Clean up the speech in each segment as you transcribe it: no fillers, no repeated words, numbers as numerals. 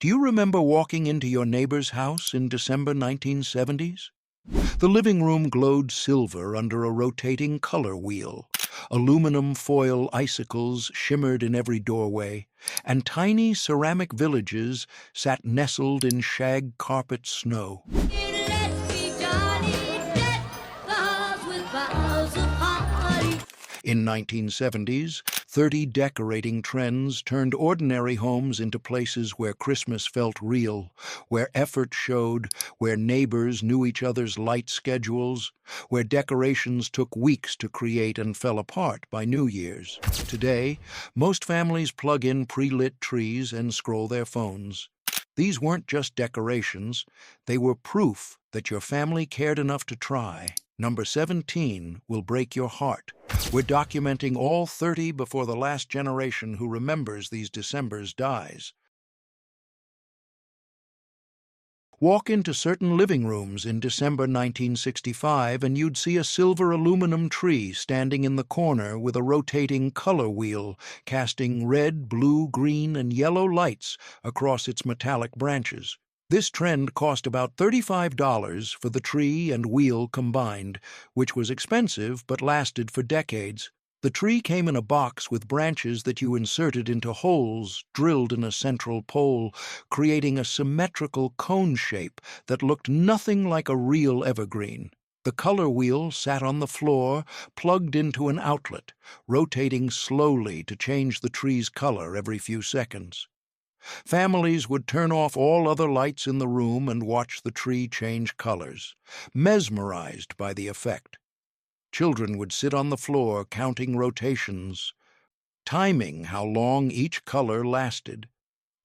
Do you remember walking into your neighbor's house in December 1970s? The living room glowed silver under a rotating color wheel. Aluminum foil icicles shimmered in every doorway, and tiny ceramic villages sat nestled in shag carpet snow. In 1970s, 30 decorating trends turned ordinary homes into places where Christmas felt real, where effort showed, where neighbors knew each other's light schedules, where decorations took weeks to create and fell apart by New Year's. Today, most families plug in pre-lit trees and scroll their phones. These weren't just decorations, they were proof that your family cared enough to try. Number 17 will break your heart. We're documenting all 30 before the last generation who remembers these Decembers dies. Walk into certain living rooms in December 1965 and you'd see a silver aluminum tree standing in the corner with a rotating color wheel, casting red, blue, green, and yellow lights across its metallic branches. This trend cost about $35 for the tree and wheel combined, which was expensive but lasted for decades. The tree came in a box with branches that you inserted into holes drilled in a central pole, creating a symmetrical cone shape that looked nothing like a real evergreen. The color wheel sat on the floor, plugged into an outlet, rotating slowly to change the tree's color every few seconds. Families would turn off all other lights in the room and watch the tree change colors, mesmerized by the effect. Children would sit on the floor counting rotations, timing how long each color lasted.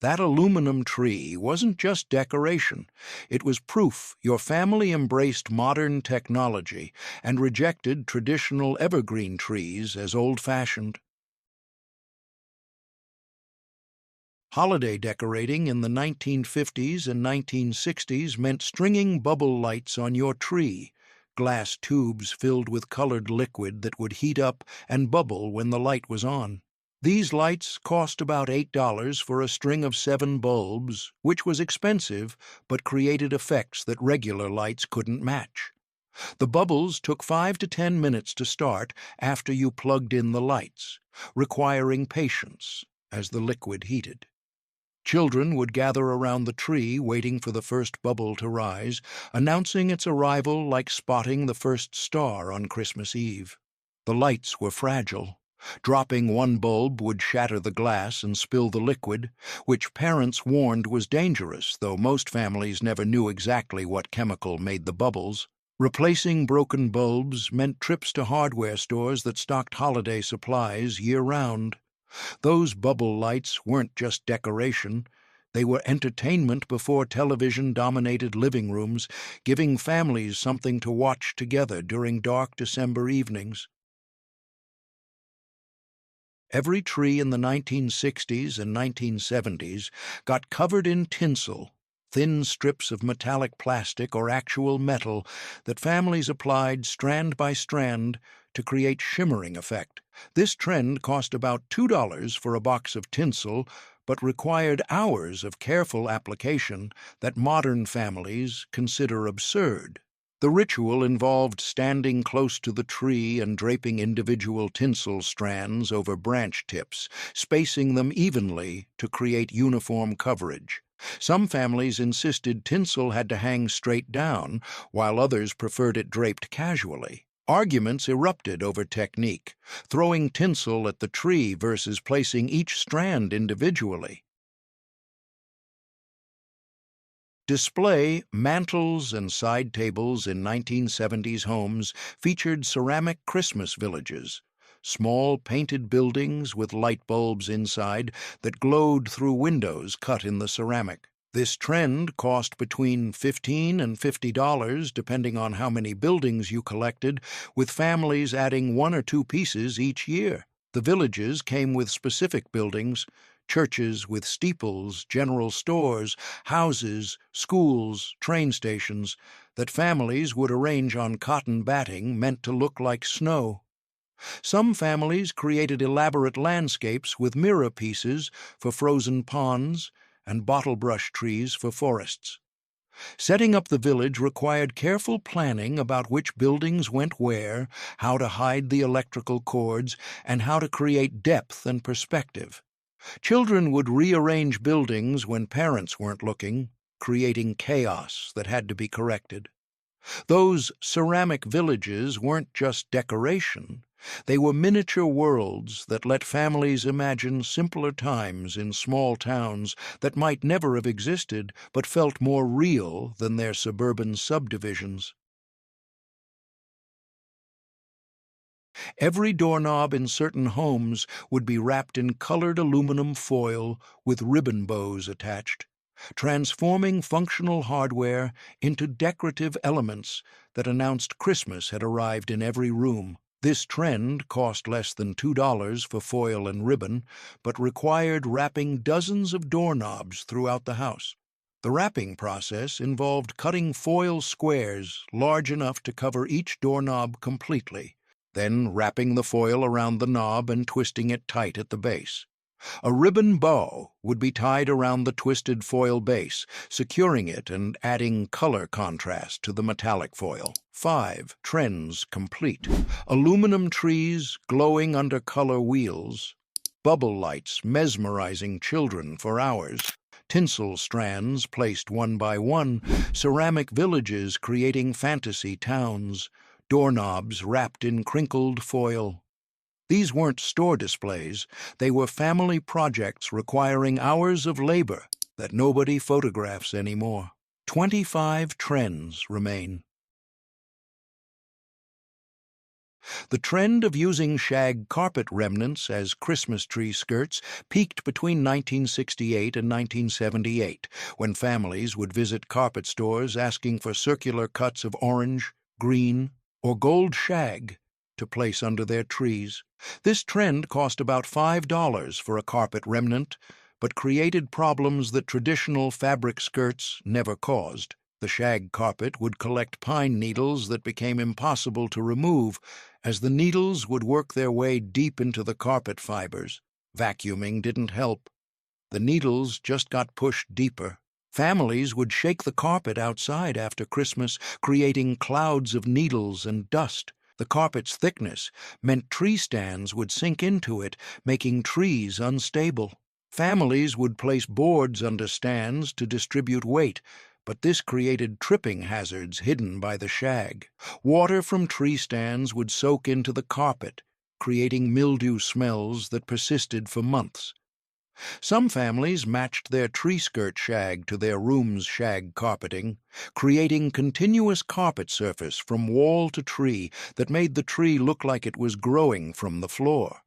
That aluminum tree wasn't just decoration. It was proof your family embraced modern technology and rejected traditional evergreen trees as old-fashioned. Holiday decorating in the 1950s and 1960s meant stringing bubble lights on your tree, glass tubes filled with colored liquid that would heat up and bubble when the light was on. These lights cost about $8 for a string of 7 bulbs, which was expensive but created effects that regular lights couldn't match. The bubbles took 5 to 10 minutes to start after you plugged in the lights, requiring patience as the liquid heated. Children would gather around the tree waiting for the first bubble to rise, announcing its arrival like spotting the first star on Christmas Eve. The lights were fragile. Dropping one bulb would shatter the glass and spill the liquid, which parents warned was dangerous, though most families never knew exactly what chemical made the bubbles. Replacing broken bulbs meant trips to hardware stores that stocked holiday supplies year-round. Those bubble lights weren't just decoration. They were entertainment before television dominated living rooms, giving families something to watch together during dark December evenings. Every tree in the 1960s and 1970s got covered in tinsel, thin strips of metallic plastic or actual metal that families applied strand by strand to create shimmering effect. This trend cost about $2 for a box of tinsel, but required hours of careful application that modern families consider absurd. The ritual involved standing close to the tree and draping individual tinsel strands over branch tips, spacing them evenly to create uniform coverage. Some families insisted tinsel had to hang straight down, while others preferred it draped casually. Arguments erupted over technique, throwing tinsel at the tree versus placing each strand individually. Display, mantels, and side tables in 1970s homes featured ceramic Christmas villages, small painted buildings with light bulbs inside that glowed through windows cut in the ceramic. This trend cost between $15 and $50 depending on how many buildings you collected, with families adding 1 or 2 pieces each year. The villages came with specific buildings, churches with steeples, general stores, houses, schools, train stations, that families would arrange on cotton batting meant to look like snow. Some families created elaborate landscapes with mirror pieces for frozen ponds and bottlebrush trees for forests. Setting up the village required careful planning about which buildings went where, how to hide the electrical cords, and how to create depth and perspective. Children would rearrange buildings when parents weren't looking, creating chaos that had to be corrected. Those ceramic villages weren't just decoration. They were miniature worlds that let families imagine simpler times in small towns that might never have existed but felt more real than their suburban subdivisions. Every doorknob in certain homes would be wrapped in colored aluminum foil with ribbon bows attached, transforming functional hardware into decorative elements that announced Christmas had arrived in every room. This trend cost less than $2 for foil and ribbon, but required wrapping dozens of doorknobs throughout the house. The wrapping process involved cutting foil squares large enough to cover each doorknob completely, then wrapping the foil around the knob and twisting it tight at the base. A ribbon bow would be tied around the twisted foil base, securing it and adding color contrast to the metallic foil. 5 trends complete. Aluminum trees glowing under color wheels, bubble lights mesmerizing children for hours, tinsel strands placed one by one, ceramic villages creating fantasy towns, doorknobs wrapped in crinkled foil. These weren't store displays, they were family projects requiring hours of labor that nobody photographs anymore. 25 trends remain. The trend of using shag carpet remnants as Christmas tree skirts peaked between 1968 and 1978, when families would visit carpet stores asking for circular cuts of orange, green, or gold shag to place under their trees. This trend cost about $5 for a carpet remnant, but created problems that traditional fabric skirts never caused. The shag carpet would collect pine needles that became impossible to remove, as the needles would work their way deep into the carpet fibers. Vacuuming didn't help. The needles just got pushed deeper. Families would shake the carpet outside after Christmas, creating clouds of needles and dust. The carpet's thickness meant tree stands would sink into it, making trees unstable. Families would place boards under stands to distribute weight, but this created tripping hazards hidden by the shag. Water from tree stands would soak into the carpet, creating mildew smells that persisted for months. Some families matched their tree skirt shag to their room's shag carpeting, creating continuous carpet surface from wall to tree that made the tree look like it was growing from the floor.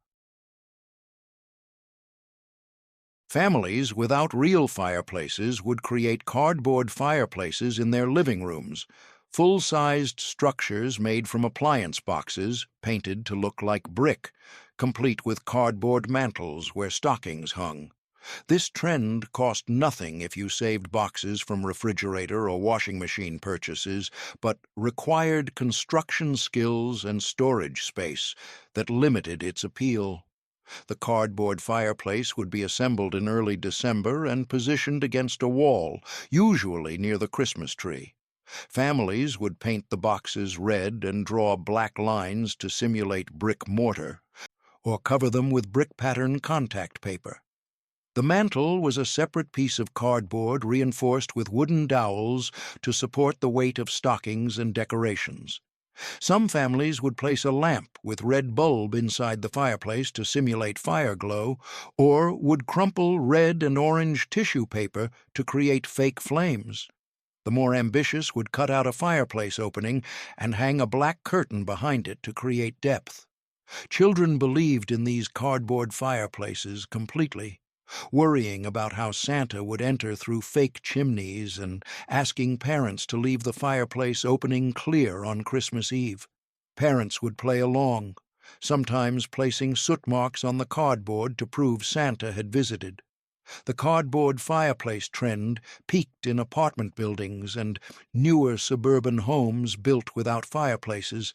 Families without real fireplaces would create cardboard fireplaces in their living rooms, full-sized structures made from appliance boxes painted to look like brick, complete with cardboard mantles where stockings hung. This trend cost nothing if you saved boxes from refrigerator or washing machine purchases, but required construction skills and storage space that limited its appeal. The cardboard fireplace would be assembled in early December and positioned against a wall, usually near the Christmas tree. Families would paint the boxes red and draw black lines to simulate brick mortar, or cover them with brick-pattern contact paper. The mantle was a separate piece of cardboard reinforced with wooden dowels to support the weight of stockings and decorations. Some families would place a lamp with red bulb inside the fireplace to simulate fire glow, or would crumple red and orange tissue paper to create fake flames. The more ambitious would cut out a fireplace opening and hang a black curtain behind it to create depth. Children believed in these cardboard fireplaces completely, worrying about how Santa would enter through fake chimneys and asking parents to leave the fireplace opening clear on Christmas Eve. Parents would play along, sometimes placing soot marks on the cardboard to prove Santa had visited. The cardboard fireplace trend peaked in apartment buildings and newer suburban homes built without fireplaces,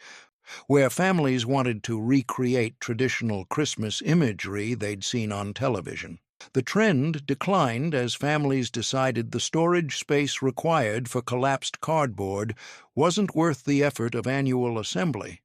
where families wanted to recreate traditional Christmas imagery they'd seen on television. The trend declined as families decided the storage space required for collapsed cardboard wasn't worth the effort of annual assembly.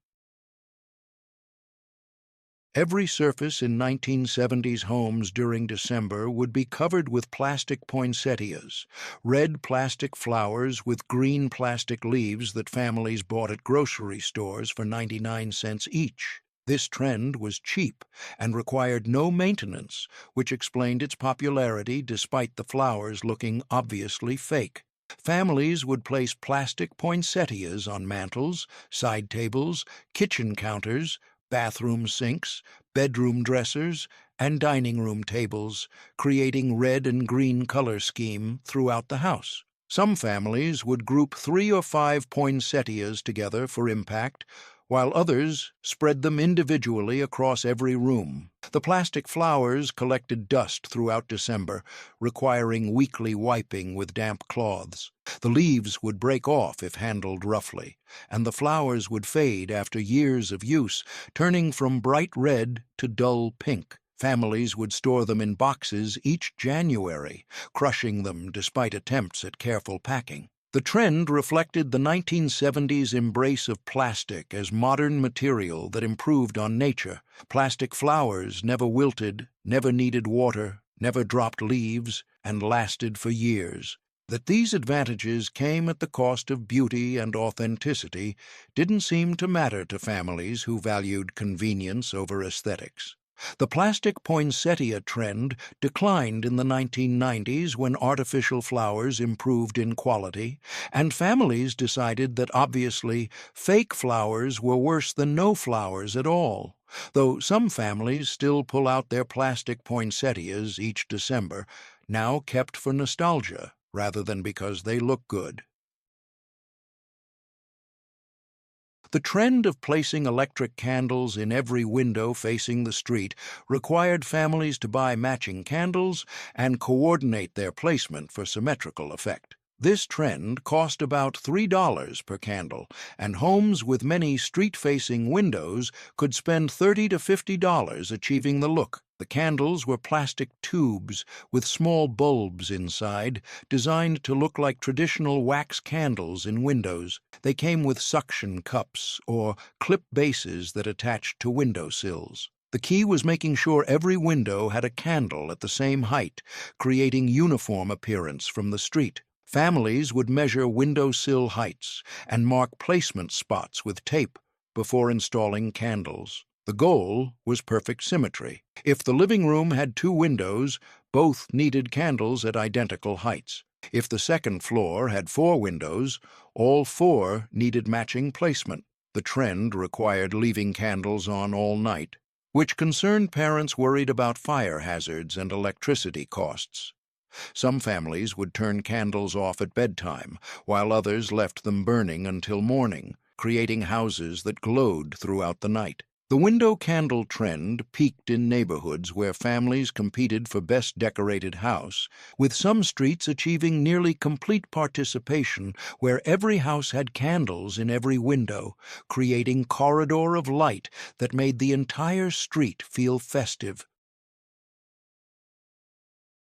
Every surface in 1970s homes during December would be covered with plastic poinsettias, red plastic flowers with green plastic leaves that families bought at grocery stores for 99 cents each. This trend was cheap and required no maintenance, which explained its popularity despite the flowers looking obviously fake. Families would place plastic poinsettias on mantels, side tables, kitchen counters, bathroom sinks, bedroom dressers, and dining room tables, creating red and green color scheme throughout the house. Some families would group 3 or 5 poinsettias together for impact, while others spread them individually across every room. The plastic flowers collected dust throughout December, requiring weekly wiping with damp cloths. The leaves would break off if handled roughly, and the flowers would fade after years of use, turning from bright red to dull pink. Families would store them in boxes each January, crushing them despite attempts at careful packing. The trend reflected the 1970s embrace of plastic as modern material that improved on nature. Plastic flowers never wilted, never needed water, never dropped leaves, and lasted for years. That these advantages came at the cost of beauty and authenticity didn't seem to matter to families who valued convenience over aesthetics. The plastic poinsettia trend declined in the 1990s when artificial flowers improved in quality, and families decided that obviously fake flowers were worse than no flowers at all, though some families still pull out their plastic poinsettias each December, now kept for nostalgia rather than because they look good. The trend of placing electric candles in every window facing the street required families to buy matching candles and coordinate their placement for symmetrical effect. This trend cost about $3 per candle, and homes with many street-facing windows could spend $30 to $50 achieving the look. The candles were plastic tubes with small bulbs inside, designed to look like traditional wax candles in windows. They came with suction cups or clip bases that attached to windowsills. The key was making sure every window had a candle at the same height, creating uniform appearance from the street. Families would measure windowsill heights and mark placement spots with tape before installing candles. The goal was perfect symmetry. If the living room had 2 windows, both needed candles at identical heights. If the second floor had 4 windows, all 4 needed matching placement. The trend required leaving candles on all night, which concerned parents worried about fire hazards and electricity costs. Some families would turn candles off at bedtime, while others left them burning until morning, creating houses that glowed throughout the night. The window candle trend peaked in neighborhoods where families competed for best decorated house, with some streets achieving nearly complete participation where every house had candles in every window, creating corridor of light that made the entire street feel festive.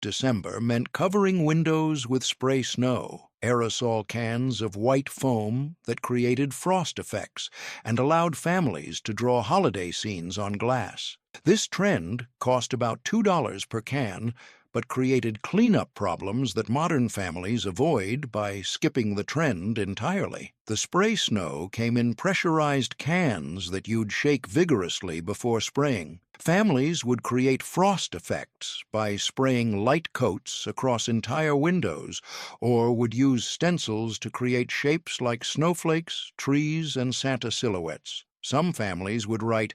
December meant covering windows with spray snow, aerosol cans of white foam that created frost effects and allowed families to draw holiday scenes on glass. This trend cost about $2 per can, but created cleanup problems that modern families avoid by skipping the trend entirely. The spray snow came in pressurized cans that you'd shake vigorously before spraying. Families would create frost effects by spraying light coats across entire windows, or would use stencils to create shapes like snowflakes, trees, and Santa silhouettes. Some families would write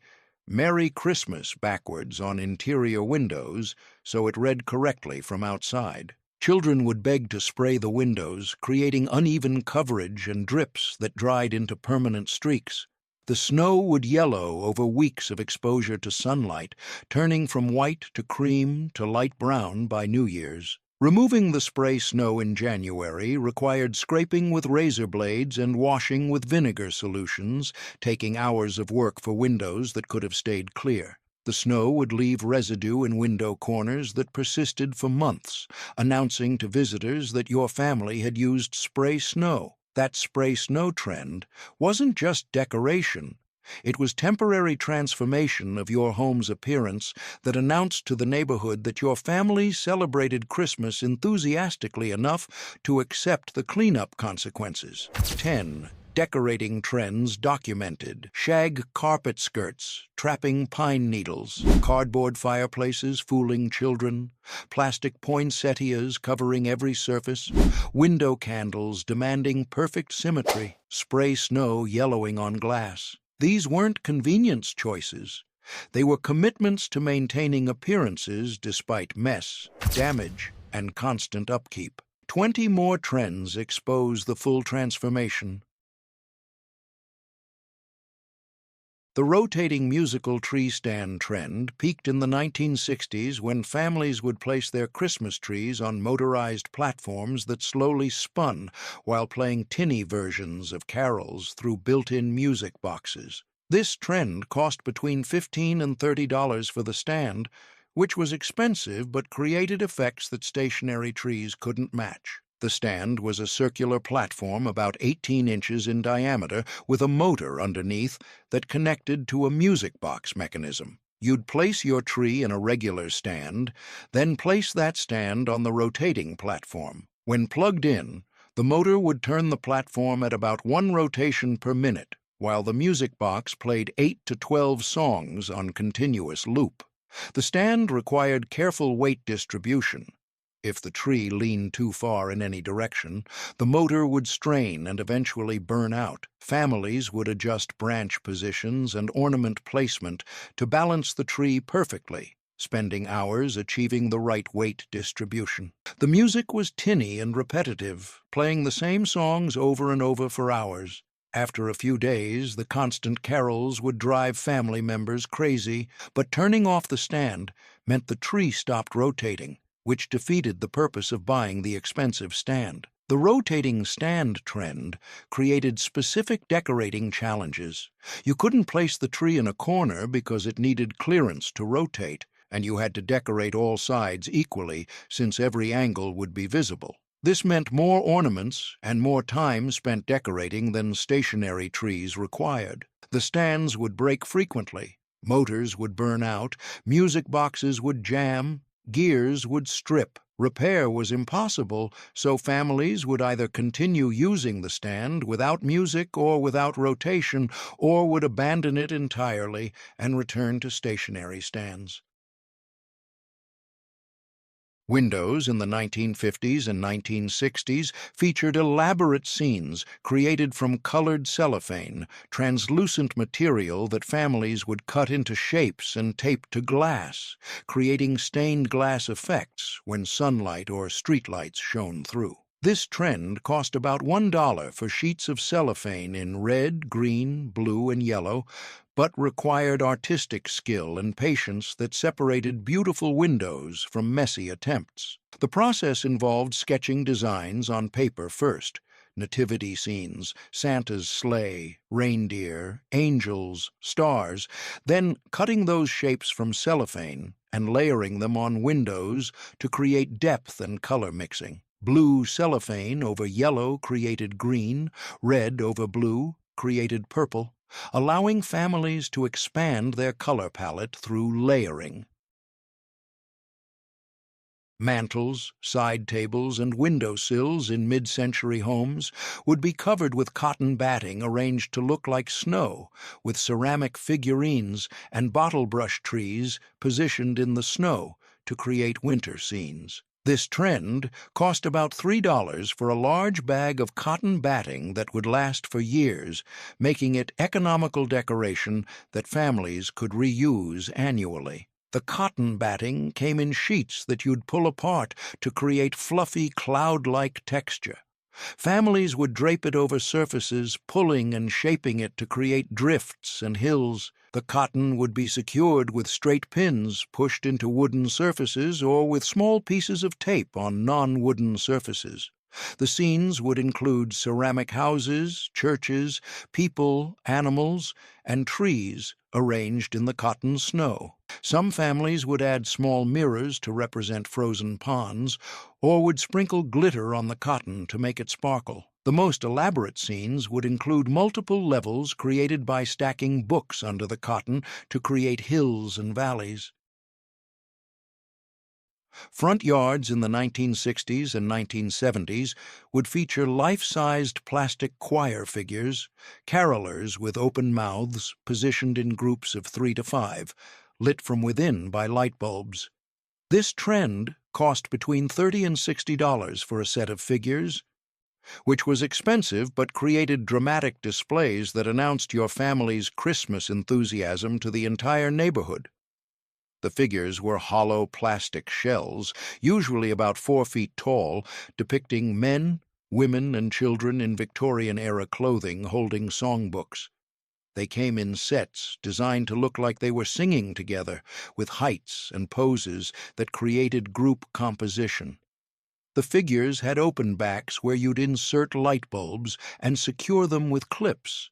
"Merry Christmas" backwards on interior windows so it read correctly from outside. Children would beg to spray the windows, creating uneven coverage and drips that dried into permanent streaks. The snow would yellow over weeks of exposure to sunlight, turning from white to cream to light brown by New Year's. Removing the spray snow in January required scraping with razor blades and washing with vinegar solutions, taking hours of work for windows that could have stayed clear. The snow would leave residue in window corners that persisted for months, announcing to visitors that your family had used spray snow. That spray snow trend wasn't just decoration. It was temporary transformation of your home's appearance that announced to the neighborhood that your family celebrated Christmas enthusiastically enough to accept the cleanup consequences. 10. Decorating trends documented. Shag carpet skirts, trapping pine needles, cardboard fireplaces fooling children, plastic poinsettias covering every surface, window candles demanding perfect symmetry, spray snow yellowing on glass. These weren't convenience choices. They were commitments to maintaining appearances despite mess, damage, and constant upkeep. 20 more trends expose the full transformation. The rotating musical tree stand trend peaked in the 1960s when families would place their Christmas trees on motorized platforms that slowly spun while playing tinny versions of carols through built-in music boxes. This trend cost between $15 and $30 for the stand, which was expensive but created effects that stationary trees couldn't match. The stand was a circular platform about 18 inches in diameter with a motor underneath that connected to a music box mechanism. You'd place your tree in a regular stand, then place that stand on the rotating platform. When plugged in, the motor would turn the platform at about 1 rotation per minute, while the music box played 8 to 12 songs on continuous loop. The stand required careful weight distribution. If the tree leaned too far in any direction, the motor would strain and eventually burn out. Families would adjust branch positions and ornament placement to balance the tree perfectly, spending hours achieving the right weight distribution. The music was tinny and repetitive, playing the same songs over and over for hours. After a few days, the constant carols would drive family members crazy, but turning off the stand meant the tree stopped rotating, which defeated the purpose of buying the expensive stand. The rotating stand trend created specific decorating challenges. You couldn't place the tree in a corner because it needed clearance to rotate, and you had to decorate all sides equally since every angle would be visible. This meant more ornaments and more time spent decorating than stationary trees required. The stands would break frequently, motors would burn out, music boxes would jam, gears would strip. Repair was impossible, so families would either continue using the stand without music or without rotation, or would abandon it entirely and return to stationary stands. Windows in the 1950s and 1960s featured elaborate scenes created from colored cellophane, translucent material that families would cut into shapes and tape to glass, creating stained glass effects when sunlight or streetlights shone through. This trend cost about $1 for sheets of cellophane in red, green, blue, and yellow, but required artistic skill and patience that separated beautiful windows from messy attempts. The process involved sketching designs on paper first, nativity scenes, Santa's sleigh, reindeer, angels, stars, then cutting those shapes from cellophane and layering them on windows to create depth and color mixing. Blue cellophane over yellow created green, red over blue created purple, allowing families to expand their color palette through layering. Mantels, side tables, and windowsills in mid-century homes would be covered with cotton batting arranged to look like snow, with ceramic figurines and bottle brush trees positioned in the snow to create winter scenes. This trend cost about $3 for a large bag of cotton batting that would last for years, making it economical decoration that families could reuse annually. The cotton batting came in sheets that you'd pull apart to create fluffy, cloud-like texture. Families would drape it over surfaces, pulling and shaping it to create drifts and hills. The cotton would be secured with straight pins pushed into wooden surfaces or with small pieces of tape on non-wooden surfaces. The scenes would include ceramic houses, churches, people, animals, and trees arranged in the cotton snow. Some families would add small mirrors to represent frozen ponds, or would sprinkle glitter on the cotton to make it sparkle. The most elaborate scenes would include multiple levels created by stacking books under the cotton to create hills and valleys. Front yards in the 1960s and 1970s would feature life-sized plastic choir figures, carolers with open mouths positioned in groups of 3 to 5, lit from within by light bulbs. This trend cost between $30 and $60 for a set of figures, which was expensive but created dramatic displays that announced your family's Christmas enthusiasm to the entire neighborhood. The figures were hollow plastic shells, usually about 4 feet tall, depicting men, women, and children in Victorian-era clothing holding songbooks. They came in sets designed to look like they were singing together, with heights and poses that created group composition. The figures had open backs where you'd insert light bulbs and secure them with clips.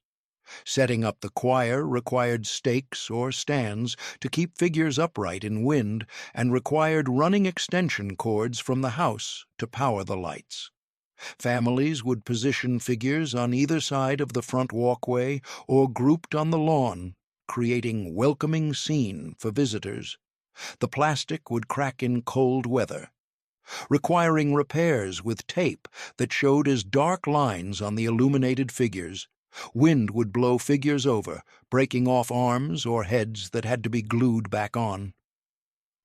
Setting up the choir required stakes or stands to keep figures upright in wind and required running extension cords from the house to power the lights. Families would position figures on either side of the front walkway or grouped on the lawn, creating welcoming scene for visitors. The plastic would crack in cold weather, requiring repairs with tape that showed as dark lines on the illuminated figures. Wind would blow figures over, breaking off arms or heads that had to be glued back on.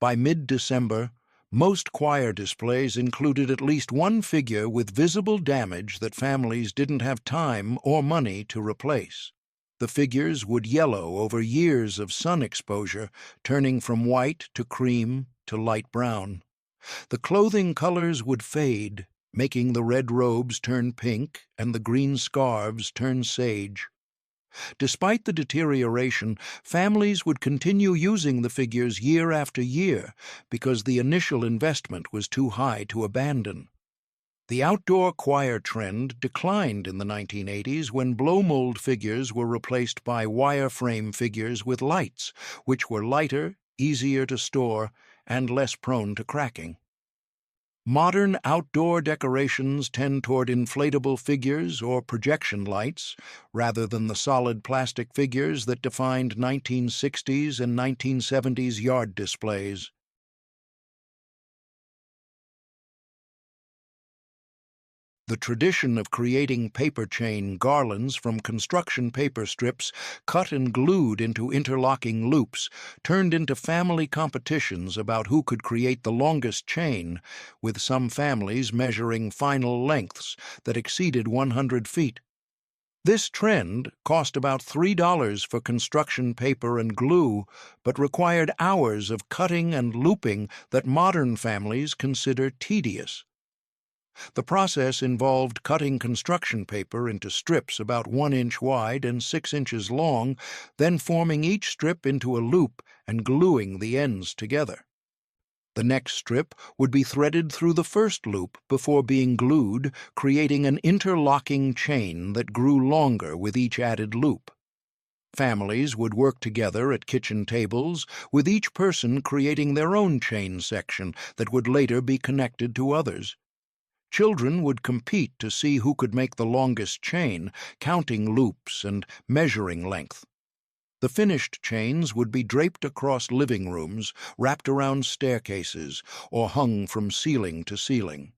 By mid-December, most choir displays included at least one figure with visible damage that families didn't have time or money to replace. The figures would yellow over years of sun exposure, turning from white to cream to light brown. The clothing colors would fade, making the red robes turn pink and the green scarves turn sage. Despite the deterioration, families would continue using the figures year after year because the initial investment was too high to abandon. The outdoor choir trend declined in the 1980s when blow-mold figures were replaced by wireframe figures with lights, which were lighter, easier to store, and less prone to cracking. Modern outdoor decorations tend toward inflatable figures or projection lights, rather than the solid plastic figures that defined 1960s and 1970s yard displays. The tradition of creating paper chain garlands from construction paper strips cut and glued into interlocking loops turned into family competitions about who could create the longest chain, with some families measuring final lengths that exceeded 100 feet. This trend cost about $3 for construction paper and glue, but required hours of cutting and looping that modern families consider tedious. The process involved cutting construction paper into strips about 1 inch wide and 6 inches long, then forming each strip into a loop and gluing the ends together. The next strip would be threaded through the first loop before being glued, creating an interlocking chain that grew longer with each added loop. Families would work together at kitchen tables, with each person creating their own chain section that would later be connected to others. Children would compete to see who could make the longest chain, counting loops and measuring length. The finished chains would be draped across living rooms, wrapped around staircases, or hung from ceiling to ceiling.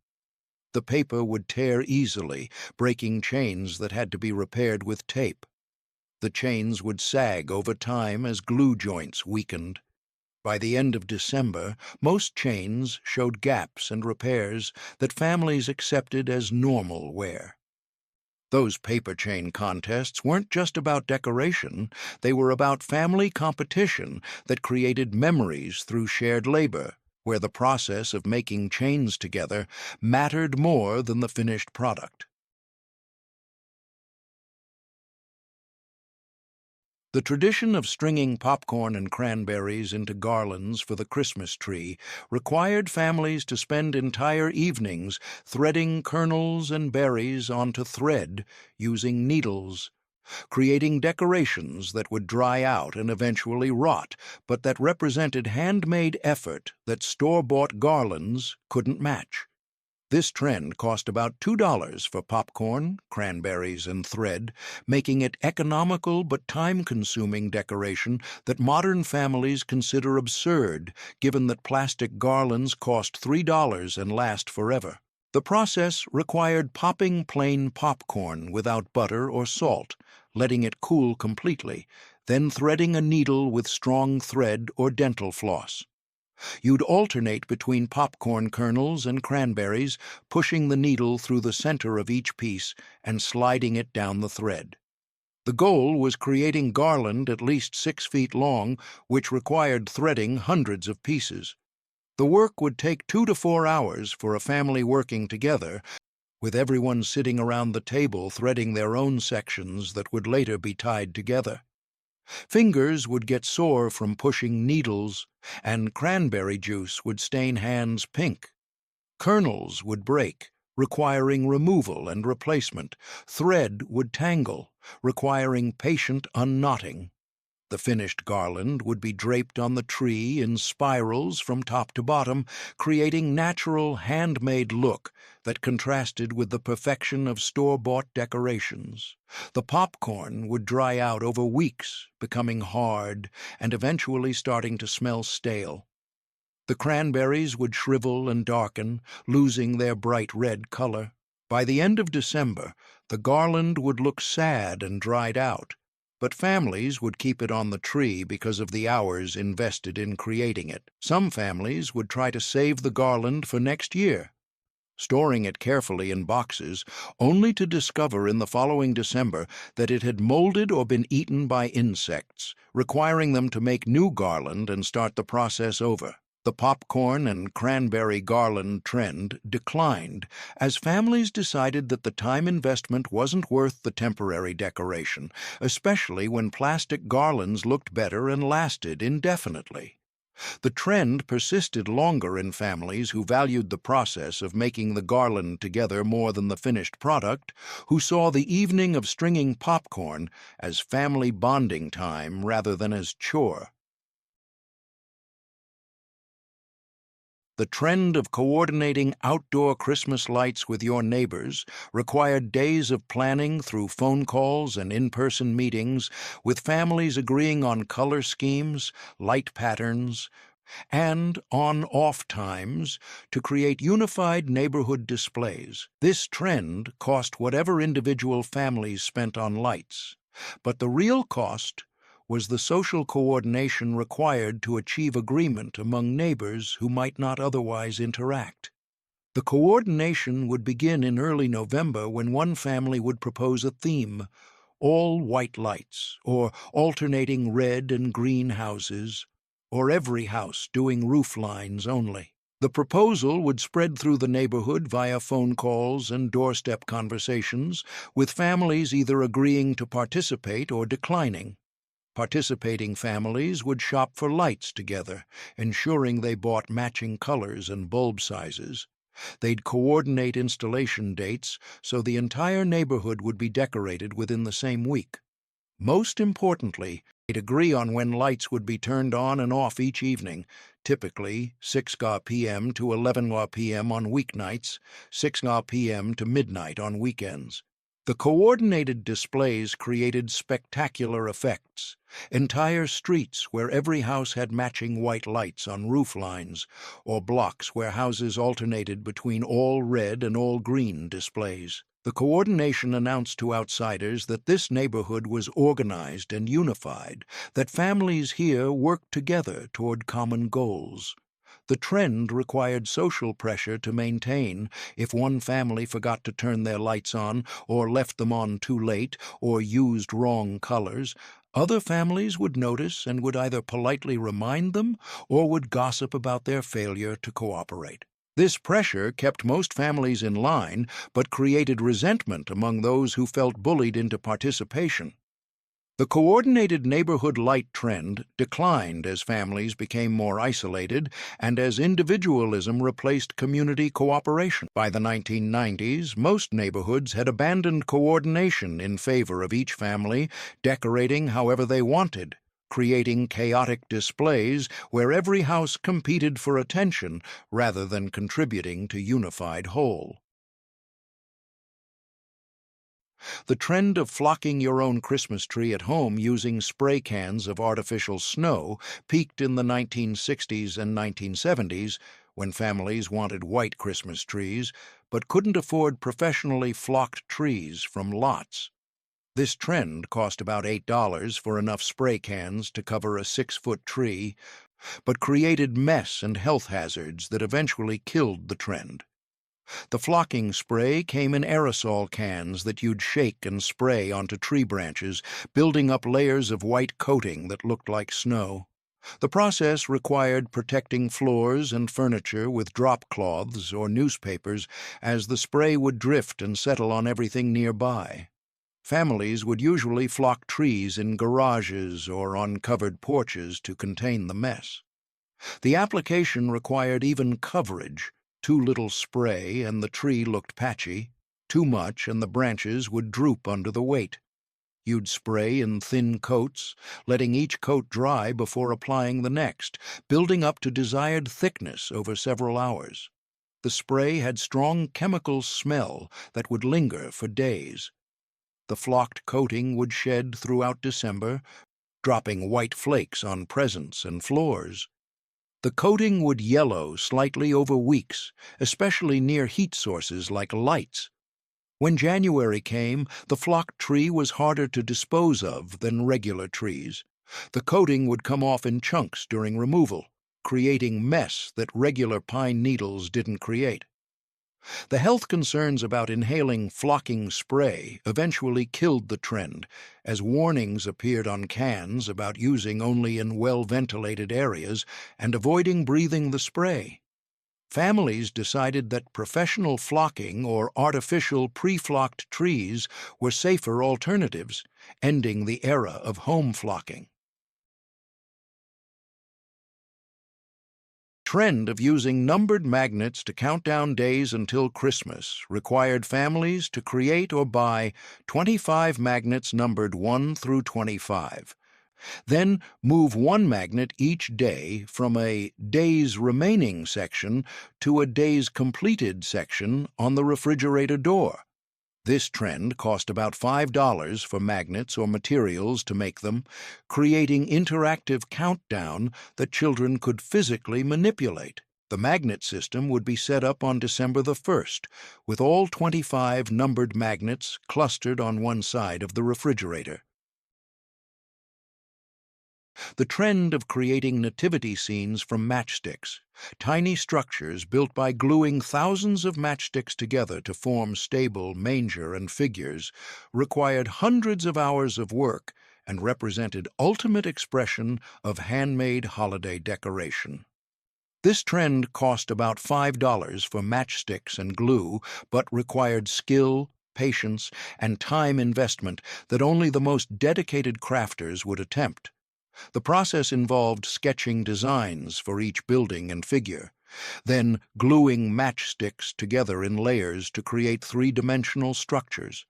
The paper would tear easily, breaking chains that had to be repaired with tape. The chains would sag over time as glue joints weakened. By the end of December, most chains showed gaps and repairs that families accepted as normal wear. Those paper chain contests weren't just about decoration, they were about family competition that created memories through shared labor, where the process of making chains together mattered more than the finished product. The tradition of stringing popcorn and cranberries into garlands for the Christmas tree required families to spend entire evenings threading kernels and berries onto thread using needles. creating decorations that would dry out and eventually rot, but that represented handmade effort that store-bought garlands couldn't match. This trend cost about $2 for popcorn, cranberries, and thread, making it economical but time-consuming decoration that modern families consider absurd, given that plastic garlands cost $3 and last forever. The process required popping plain popcorn without butter or salt, letting it cool completely, then threading a needle with strong thread or dental floss. You'd alternate between popcorn kernels and cranberries, pushing the needle through the center of each piece and sliding it down the thread. The goal was creating garland at least 6 feet long, which required threading hundreds of pieces. The work would take 2 to 4 hours for a family working together, with everyone sitting around the table threading their own sections that would later be tied together. Fingers would get sore from pushing needles, and cranberry juice would stain hands pink. Kernels would break, requiring removal and replacement. Thread would tangle, requiring patient unknotting. The finished garland would be draped on the tree in spirals from top to bottom, creating natural, handmade look that contrasted with the perfection of store-bought decorations. The popcorn would dry out over weeks, becoming hard and eventually starting to smell stale. The cranberries would shrivel and darken, losing their bright red color. By the end of December, the garland would look sad and dried out, but families would keep it on the tree because of the hours invested in creating it. Some families would try to save the garland for next year, storing it carefully in boxes, only to discover in the following December that it had molded or been eaten by insects, requiring them to make new garland and start the process over. The popcorn and cranberry garland trend declined as families decided that the time investment wasn't worth the temporary decoration, especially when plastic garlands looked better and lasted indefinitely. The trend persisted longer in families who valued the process of making the garland together more than the finished product, who saw the evening of stringing popcorn as family bonding time rather than as chore. The trend of coordinating outdoor Christmas lights with your neighbors required days of planning through phone calls and in-person meetings, with families agreeing on color schemes, light patterns, and on-off times to create unified neighborhood displays. This trend cost whatever individual families spent on lights, but the real cost was the social coordination required to achieve agreement among neighbors who might not otherwise interact. The coordination would begin in early November when one family would propose a theme: all white lights, or alternating red and green houses, or every house doing roof lines only. The proposal would spread through the neighborhood via phone calls and doorstep conversations, with families either agreeing to participate or declining. Participating families would shop for lights together, ensuring they bought matching colors and bulb sizes. They'd coordinate installation dates so the entire neighborhood would be decorated within the same week. Most importantly, they'd agree on when lights would be turned on and off each evening, typically 6 p.m. to 11 p.m. on weeknights, 6 p.m. to midnight on weekends. The coordinated displays created spectacular effects. Entire streets where every house had matching white lights on roof lines, or blocks where houses alternated between all red and all green displays. The coordination announced to outsiders that this neighborhood was organized and unified, that families here worked together toward common goals. The trend required social pressure to maintain. If one family forgot to turn their lights on, or left them on too late, or used wrong colors, other families would notice and would either politely remind them or would gossip about their failure to cooperate. This pressure kept most families in line, but created resentment among those who felt bullied into participation. The coordinated neighborhood light trend declined as families became more isolated and as individualism replaced community cooperation. By the 1990s, most neighborhoods had abandoned coordination in favor of each family decorating however they wanted, creating chaotic displays where every house competed for attention rather than contributing to unified whole. The trend of flocking your own Christmas tree at home using spray cans of artificial snow peaked in the 1960s and 1970s when families wanted white Christmas trees but couldn't afford professionally flocked trees from lots. This trend cost about $8 for enough spray cans to cover a 6-foot tree, but created mess and health hazards that eventually killed the trend. The flocking spray came in aerosol cans that you'd shake and spray onto tree branches, building up layers of white coating that looked like snow. The process required protecting floors and furniture with drop cloths or newspapers, as the spray would drift and settle on everything nearby. Families would usually flock trees in garages or on covered porches to contain the mess. The application required even coverage. Too little spray and the tree looked patchy. Too much and the branches would droop under the weight. You'd spray in thin coats, letting each coat dry before applying the next, building up to desired thickness over several hours. The spray had strong chemical smell that would linger for days. The flocked coating would shed throughout December, dropping white flakes on presents and floors. The coating would yellow slightly over weeks, especially near heat sources like lights. When January came, the flocked tree was harder to dispose of than regular trees. The coating would come off in chunks during removal, creating mess that regular pine needles didn't create. The health concerns about inhaling flocking spray eventually killed the trend, as warnings appeared on cans about using only in well-ventilated areas and avoiding breathing the spray. Families decided that professional flocking or artificial pre-flocked trees were safer alternatives, ending the era of home flocking. Trend of using numbered magnets to count down days until Christmas required families to create or buy 25 magnets numbered 1 through 25. Then move one magnet each day from a Days Remaining section to a Days Completed section on the refrigerator door. This trend cost about $5 for magnets or materials to make them, creating interactive countdown that children could physically manipulate. The magnet system would be set up on December the 1st, with all 25 numbered magnets clustered on one side of the refrigerator. The trend of creating nativity scenes from matchsticks, tiny structures built by gluing thousands of matchsticks together to form stable manger and figures, required hundreds of hours of work and represented ultimate expression of handmade holiday decoration. This trend cost about $5 for matchsticks and glue, but required skill, patience, and time investment that only the most dedicated crafters would attempt. The process involved sketching designs for each building and figure, then gluing matchsticks together in layers to create three-dimensional structures.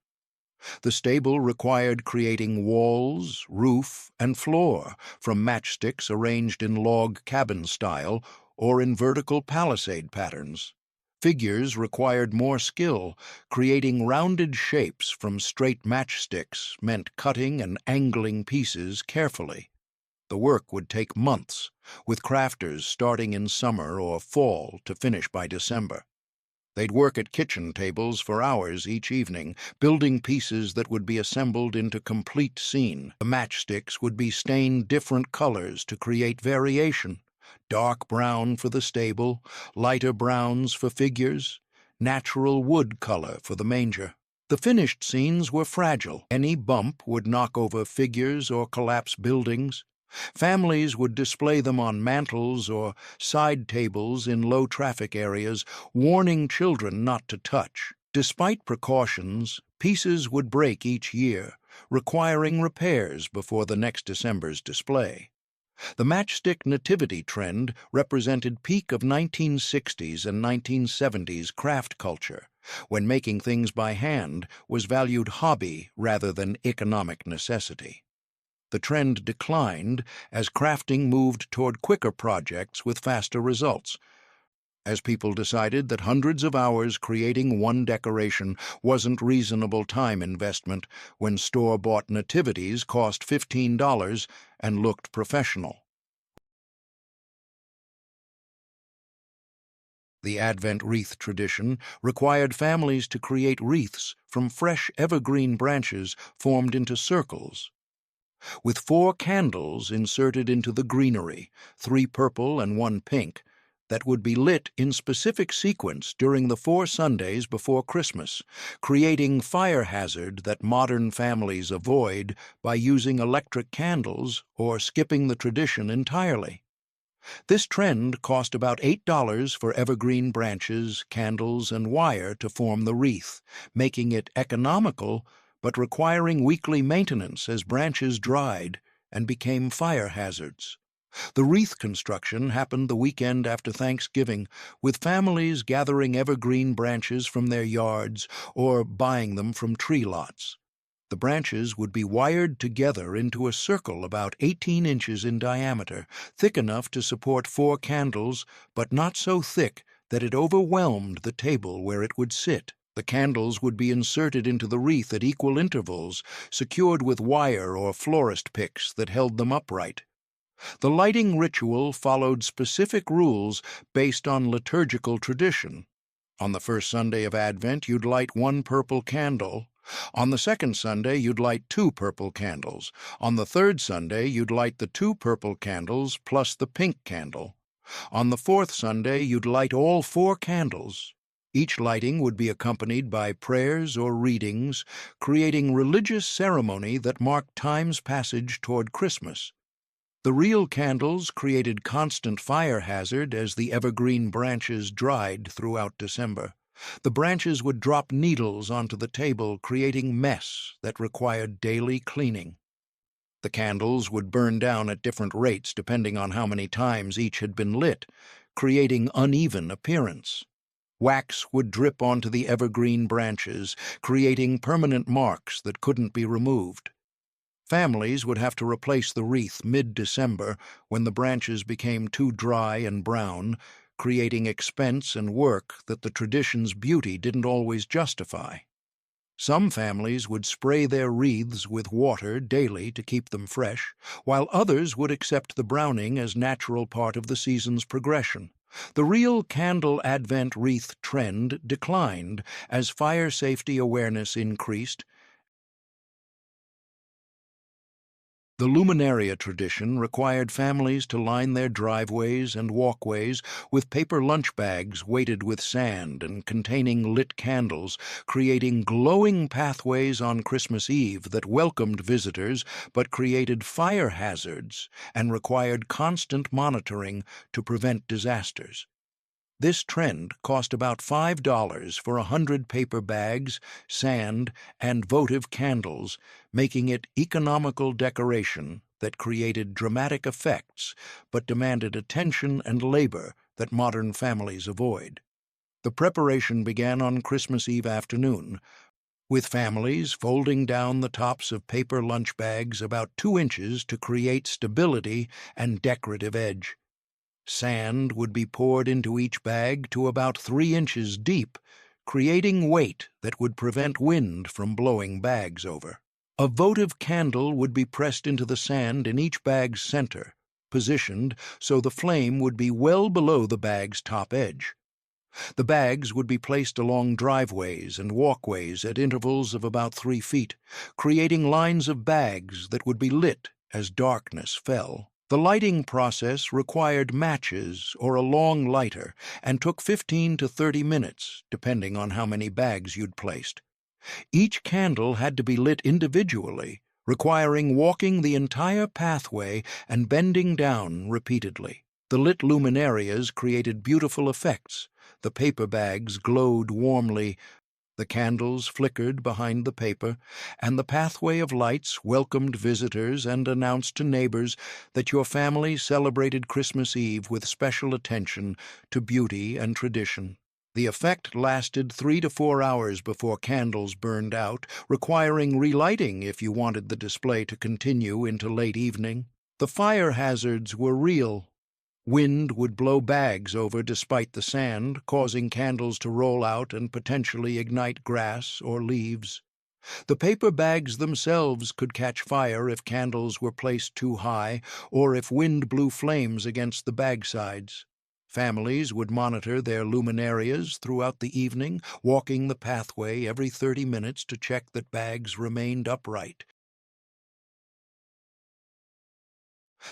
The stable required creating walls, roof, and floor from matchsticks arranged in log cabin style or in vertical palisade patterns. Figures required more skill. Creating rounded shapes from straight matchsticks meant cutting and angling pieces carefully. The work would take months, with crafters starting in summer or fall to finish by December. They'd work at kitchen tables for hours each evening, building pieces that would be assembled into complete scene. The matchsticks would be stained different colors to create variation: dark brown for the stable, lighter browns for figures, natural wood color for the manger. The finished scenes were fragile. Any bump would knock over figures or collapse buildings. Families would display them on mantels or side tables in low-traffic areas, warning children not to touch. Despite precautions, pieces would break each year, requiring repairs before the next December's display. The matchstick nativity trend represented peak of 1960s and 1970s craft culture, when making things by hand was valued hobby rather than economic necessity. The trend declined as crafting moved toward quicker projects with faster results, as people decided that hundreds of hours creating one decoration wasn't reasonable time investment when store-bought nativities cost $15 and looked professional. The Advent wreath tradition required families to create wreaths from fresh evergreen branches formed into circles, with 4 candles inserted into the greenery, 3 purple and 1 pink, that would be lit in specific sequence during the 4 Sundays before Christmas, creating fire hazard that modern families avoid by using electric candles or skipping the tradition entirely. This trend cost about $8 for evergreen branches, candles, and wire to form the wreath, making it economical but requiring weekly maintenance as branches dried and became fire hazards. The wreath construction happened the weekend after Thanksgiving, with families gathering evergreen branches from their yards or buying them from tree lots. The branches would be wired together into a circle about 18 inches in diameter, thick enough to support 4 candles, but not so thick that it overwhelmed the table where it would sit. The candles would be inserted into the wreath at equal intervals, secured with wire or florist picks that held them upright. The lighting ritual followed specific rules based on liturgical tradition. On the first Sunday of Advent, you'd light 1 purple candle. On the second Sunday, you'd light 2 purple candles. On the third Sunday, you'd light the 2 purple candles plus the pink candle. On the fourth Sunday, you'd light all 4 candles. Each lighting would be accompanied by prayers or readings, creating religious ceremony that marked time's passage toward Christmas. The real candles created constant fire hazard as the evergreen branches dried throughout December. The branches would drop needles onto the table, creating mess that required daily cleaning. The candles would burn down at different rates depending on how many times each had been lit, creating uneven appearance. Wax would drip onto the evergreen branches, creating permanent marks that couldn't be removed. Families would have to replace the wreath mid-December when the branches became too dry and brown, creating expense and work that the tradition's beauty didn't always justify. Some families would spray their wreaths with water daily to keep them fresh, while others would accept the browning as natural part of the season's progression. The real candle Advent wreath trend declined as fire safety awareness increased. The Luminaria tradition required families to line their driveways and walkways with paper lunch bags weighted with sand and containing lit candles, creating glowing pathways on Christmas Eve that welcomed visitors but created fire hazards and required constant monitoring to prevent disasters. This trend cost about $5 for 100 paper bags, sand, and votive candles, making it economical decoration that created dramatic effects but demanded attention and labor that modern families avoid. The preparation began on Christmas Eve afternoon, with families folding down the tops of paper lunch bags about 2 inches to create stability and decorative edge. Sand would be poured into each bag to about 3 inches deep, creating weight that would prevent wind from blowing bags over. A votive candle would be pressed into the sand in each bag's center, positioned so the flame would be well below the bag's top edge. The bags would be placed along driveways and walkways at intervals of about 3 feet, creating lines of bags that would be lit as darkness fell. The lighting process required matches or a long lighter and took 15 to 30 minutes, depending on how many bags you'd placed. Each candle had to be lit individually, requiring walking the entire pathway and bending down repeatedly. The lit luminarias created beautiful effects. The paper bags glowed warmly, The candles flickered behind the paper, and the pathway of lights welcomed visitors and announced to neighbors that your family celebrated Christmas Eve with special attention to beauty and tradition. The effect lasted 3 to 4 hours before candles burned out, requiring relighting if you wanted the display to continue into late evening. The fire hazards were real. Wind would blow bags over despite the sand, causing candles to roll out and potentially ignite grass or leaves. The paper bags themselves could catch fire if candles were placed too high or if wind blew flames against the bag sides. Families would monitor their luminarias throughout the evening, walking the pathway every 30 minutes to check that bags remained upright.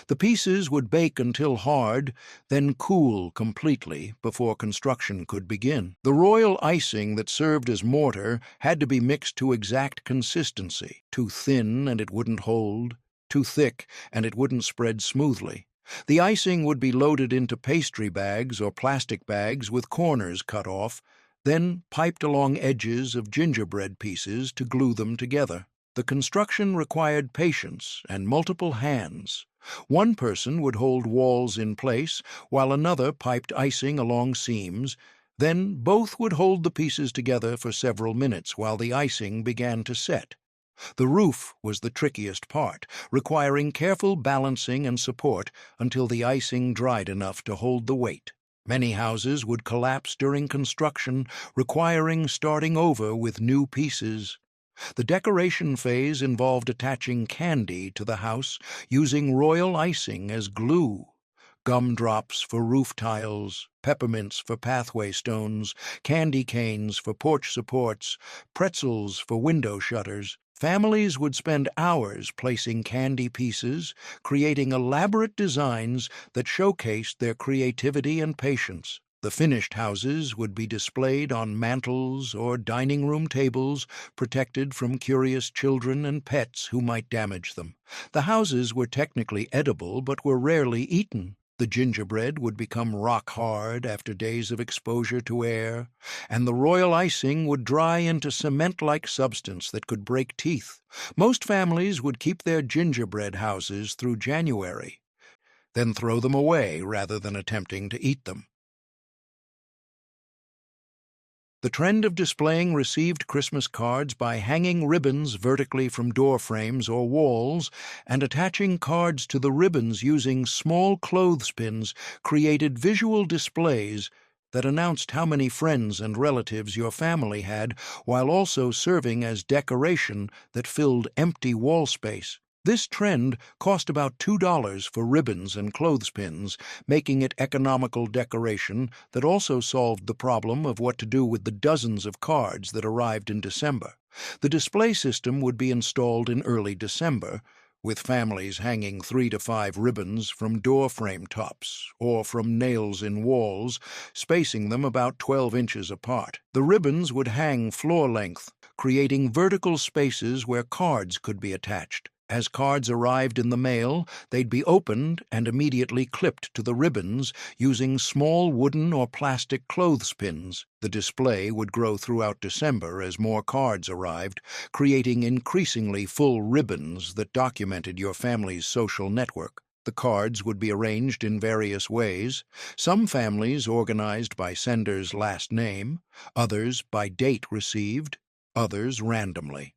The pieces would bake until hard, then cool completely before construction could begin. The royal icing that served as mortar had to be mixed to exact consistency. Too thin and it wouldn't hold, too thick and it wouldn't spread smoothly. The icing would be loaded into pastry bags or plastic bags with corners cut off, then piped along edges of gingerbread pieces to glue them together. The construction required patience and multiple hands. One person would hold walls in place, while another piped icing along seams. Then both would hold the pieces together for several minutes while the icing began to set. The roof was the trickiest part, requiring careful balancing and support until the icing dried enough to hold the weight. Many houses would collapse during construction, requiring starting over with new pieces. The decoration phase involved attaching candy to the house using royal icing as glue. Gumdrops for roof tiles, peppermints for pathway stones, candy canes for porch supports, pretzels for window shutters. Families would spend hours placing candy pieces, creating elaborate designs that showcased their creativity and patience. The finished houses would be displayed on mantels or dining room tables, protected from curious children and pets who might damage them. The houses were technically edible but were rarely eaten. The gingerbread would become rock hard after days of exposure to air, and the royal icing would dry into cement-like substance that could break teeth. Most families would keep their gingerbread houses through January, then throw them away rather than attempting to eat them. The trend of displaying received Christmas cards by hanging ribbons vertically from door frames or walls and attaching cards to the ribbons using small clothespins created visual displays that announced how many friends and relatives your family had, while also serving as decoration that filled empty wall space. This trend cost about $2 for ribbons and clothespins, making it economical decoration that also solved the problem of what to do with the dozens of cards that arrived in December. The display system would be installed in early December, with families hanging 3 to 5 ribbons from door frame tops or from nails in walls, spacing them about 12 inches apart. The ribbons would hang floor length, creating vertical spaces where cards could be attached. As cards arrived in the mail, they'd be opened and immediately clipped to the ribbons using small wooden or plastic clothespins. The display would grow throughout December as more cards arrived, creating increasingly full ribbons that documented your family's social network. The cards would be arranged in various ways, some families organized by sender's last name, others by date received, others randomly.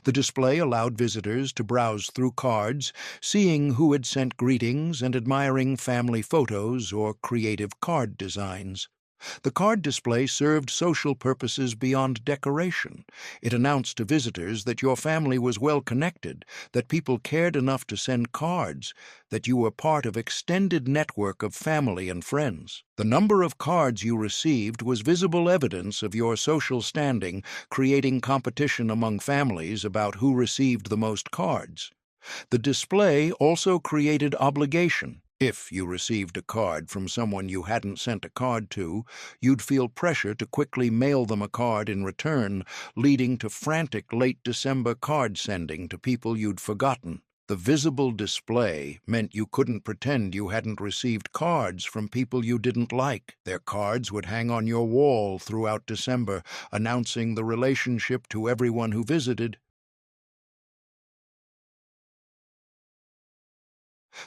The display allowed visitors to browse through cards, seeing who had sent greetings and admiring family photos or creative card designs. The card display served social purposes beyond decoration. It announced to visitors that your family was well connected, that people cared enough to send cards, that you were part of an extended network of family and friends. The number of cards you received was visible evidence of your social standing, creating competition among families about who received the most cards. The display also created obligation. If you received a card from someone you hadn't sent a card to, you'd feel pressure to quickly mail them a card in return, leading to frantic late December card sending to people you'd forgotten. The visible display meant you couldn't pretend you hadn't received cards from people you didn't like. Their cards would hang on your wall throughout December, announcing the relationship to everyone who visited.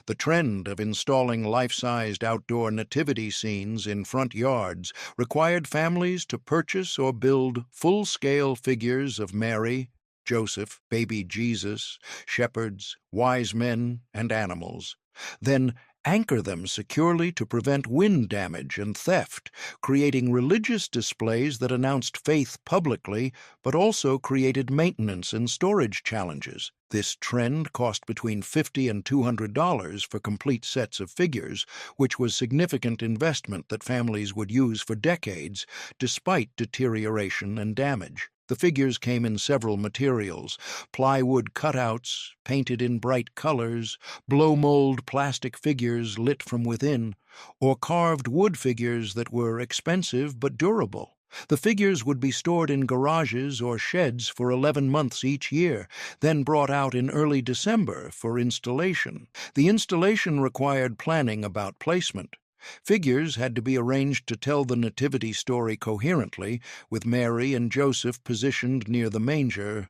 The trend of installing life-sized outdoor nativity scenes in front yards required families to purchase or build full-scale figures of Mary, Joseph, baby Jesus, shepherds, wise men, and animals. Then anchor them securely to prevent wind damage and theft, creating religious displays that announced faith publicly but also created maintenance and storage challenges. This trend cost between $50 and $200 for complete sets of figures, which was significant investment that families would use for decades, despite deterioration and damage. The figures came in several materials: plywood cutouts, painted in bright colors, blow-mold plastic figures lit from within, or carved wood figures that were expensive but durable. The figures would be stored in garages or sheds for 11 months each year, then brought out in early December for installation. The installation required planning about placement. Figures had to be arranged to tell the nativity story coherently, with Mary and Joseph positioned near the manger,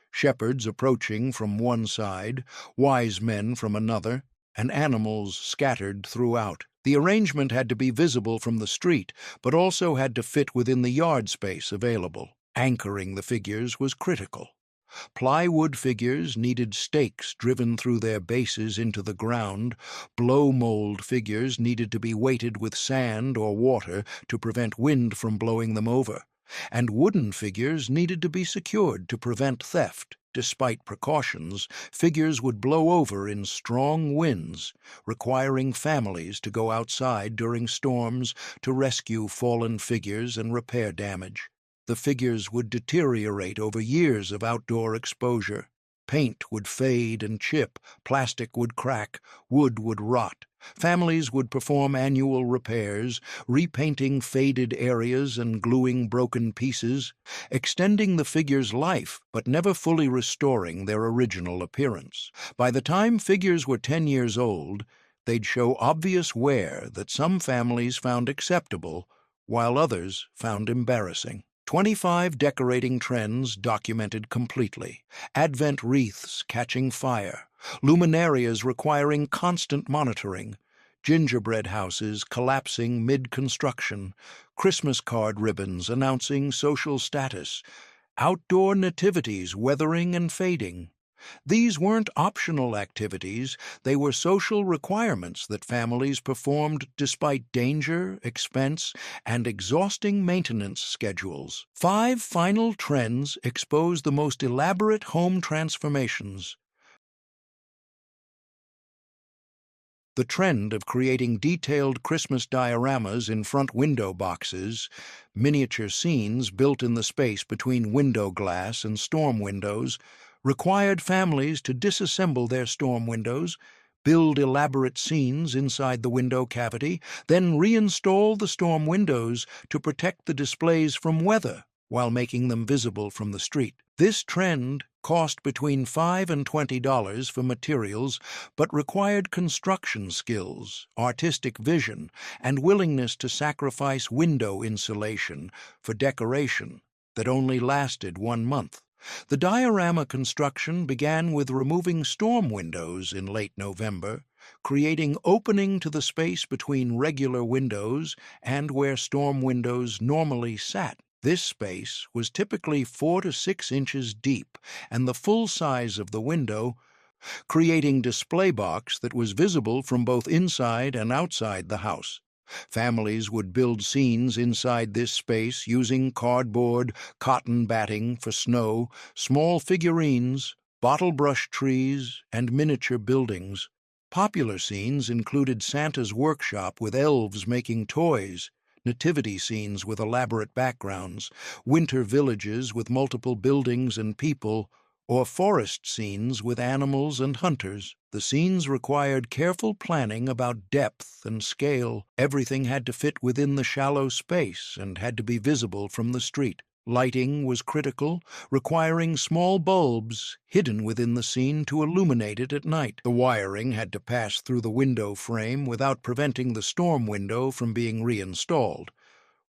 shepherds approaching from one side, wise men from another, and animals scattered throughout. The arrangement had to be visible from the street, but also had to fit within the yard space available. Anchoring the figures was critical. Plywood figures needed stakes driven through their bases into the ground. Blow-mold figures needed to be weighted with sand or water to prevent wind from blowing them over. And wooden figures needed to be secured to prevent theft. Despite precautions, figures would blow over in strong winds, requiring families to go outside during storms to rescue fallen figures and repair damage. The figures would deteriorate over years of outdoor exposure. Paint would fade and chip, plastic would crack, wood would rot. Families would perform annual repairs, repainting faded areas and gluing broken pieces, extending the figure's life but never fully restoring their original appearance. By the time figures were 10 years old, they'd show obvious wear that some families found acceptable, while others found embarrassing. 25 decorating trends documented completely. Advent wreaths catching fire, luminarias requiring constant monitoring, gingerbread houses collapsing mid-construction, Christmas card ribbons announcing social status, outdoor nativities weathering and fading. These weren't optional activities, they were social requirements that families performed despite danger, expense, and exhausting maintenance schedules. 5 final trends expose the most elaborate home transformations. The trend of creating detailed Christmas dioramas in front window boxes, miniature scenes built in the space between window glass and storm windows, required families to disassemble their storm windows, build elaborate scenes inside the window cavity, then reinstall the storm windows to protect the displays from weather while making them visible from the street. This trend cost between $5 and $20 for materials, but required construction skills, artistic vision, and willingness to sacrifice window insulation for decoration that only lasted 1 month. The diorama construction began with removing storm windows in late November, creating opening to the space between regular windows and where storm windows normally sat. This space was typically 4 to 6 inches deep and the full size of the window, creating display box that was visible from both inside and outside the house. Families would build scenes inside this space using cardboard, cotton batting for snow, small figurines, bottle brush trees, and miniature buildings. Popular scenes included Santa's workshop with elves making toys, nativity scenes with elaborate backgrounds, winter villages with multiple buildings and people, or forest scenes with animals and hunters. The scenes required careful planning about depth and scale. Everything had to fit within the shallow space and had to be visible from the street. Lighting was critical, requiring small bulbs hidden within the scene to illuminate it at night. The wiring had to pass through the window frame without preventing the storm window from being reinstalled.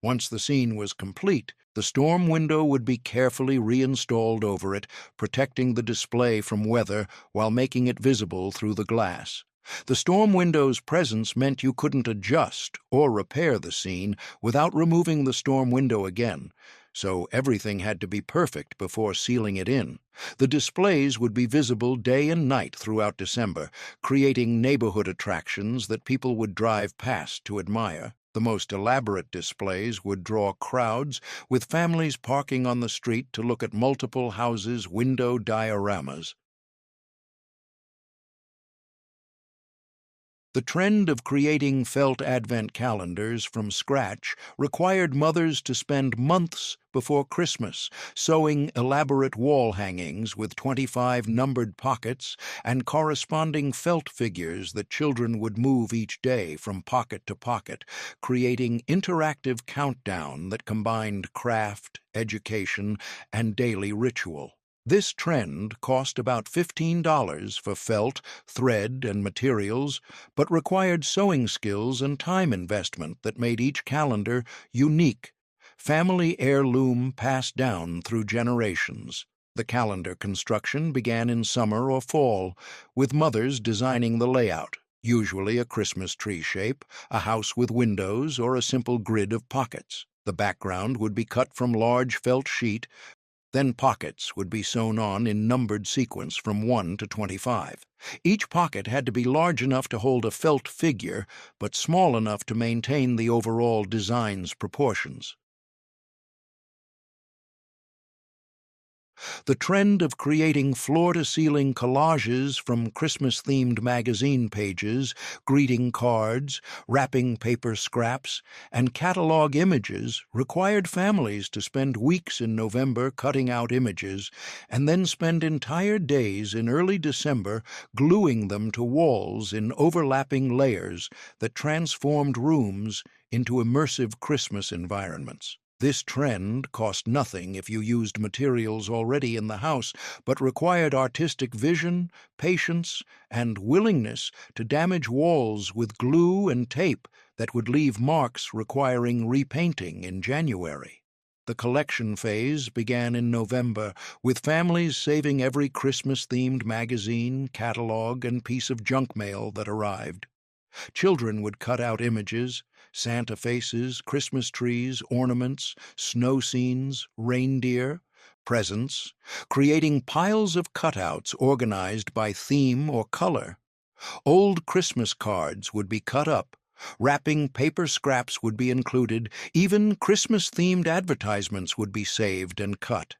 Once the scene was complete, the storm window would be carefully reinstalled over it, protecting the display from weather while making it visible through the glass. The storm window's presence meant you couldn't adjust or repair the scene without removing the storm window again, so everything had to be perfect before sealing it in. The displays would be visible day and night throughout December, creating neighborhood attractions that people would drive past to admire. The most elaborate displays would draw crowds, with families parking on the street to look at multiple houses' window dioramas. The trend of creating felt advent calendars from scratch required mothers to spend months before Christmas sewing elaborate wall hangings with 25 numbered pockets and corresponding felt figures that children would move each day from pocket to pocket, creating interactive countdown that combined craft, education, and daily ritual. This trend cost about $15 for felt, thread, and materials, but required sewing skills and time investment that made each calendar unique, family heirloom passed down through generations. The calendar construction began in summer or fall, with mothers designing the layout, usually a Christmas tree shape, a house with windows, or a simple grid of pockets. The background would be cut from large felt sheet. Then pockets would be sewn on in numbered sequence from 1 to 25. Each pocket had to be large enough to hold a felt figure, but small enough to maintain the overall design's proportions. The trend of creating floor-to-ceiling collages from Christmas-themed magazine pages, greeting cards, wrapping paper scraps, and catalog images required families to spend weeks in November cutting out images and then spend entire days in early December gluing them to walls in overlapping layers that transformed rooms into immersive Christmas environments. This trend cost nothing if you used materials already in the house, but required artistic vision, patience, and willingness to damage walls with glue and tape that would leave marks requiring repainting in January. The collection phase began in November, with families saving every Christmas-themed magazine, catalog, and piece of junk mail that arrived. Children would cut out images, Santa faces, Christmas trees, ornaments, snow scenes, reindeer, presents, creating piles of cutouts organized by theme or color. Old Christmas cards would be cut up, wrapping paper scraps would be included, even Christmas-themed advertisements would be saved and cut.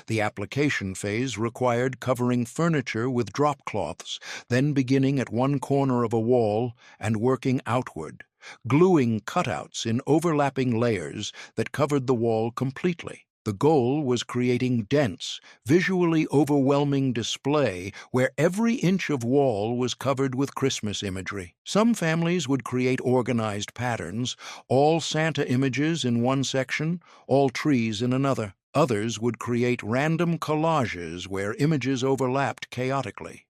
The application phase required covering furniture with drop cloths, then beginning at one corner of a wall and working outward, gluing cutouts in overlapping layers that covered the wall completely. The goal was creating dense, visually overwhelming display where every inch of wall was covered with Christmas imagery. Some families would create organized patterns, all Santa images in one section, all trees in another. Others would create random collages where images overlapped chaotically.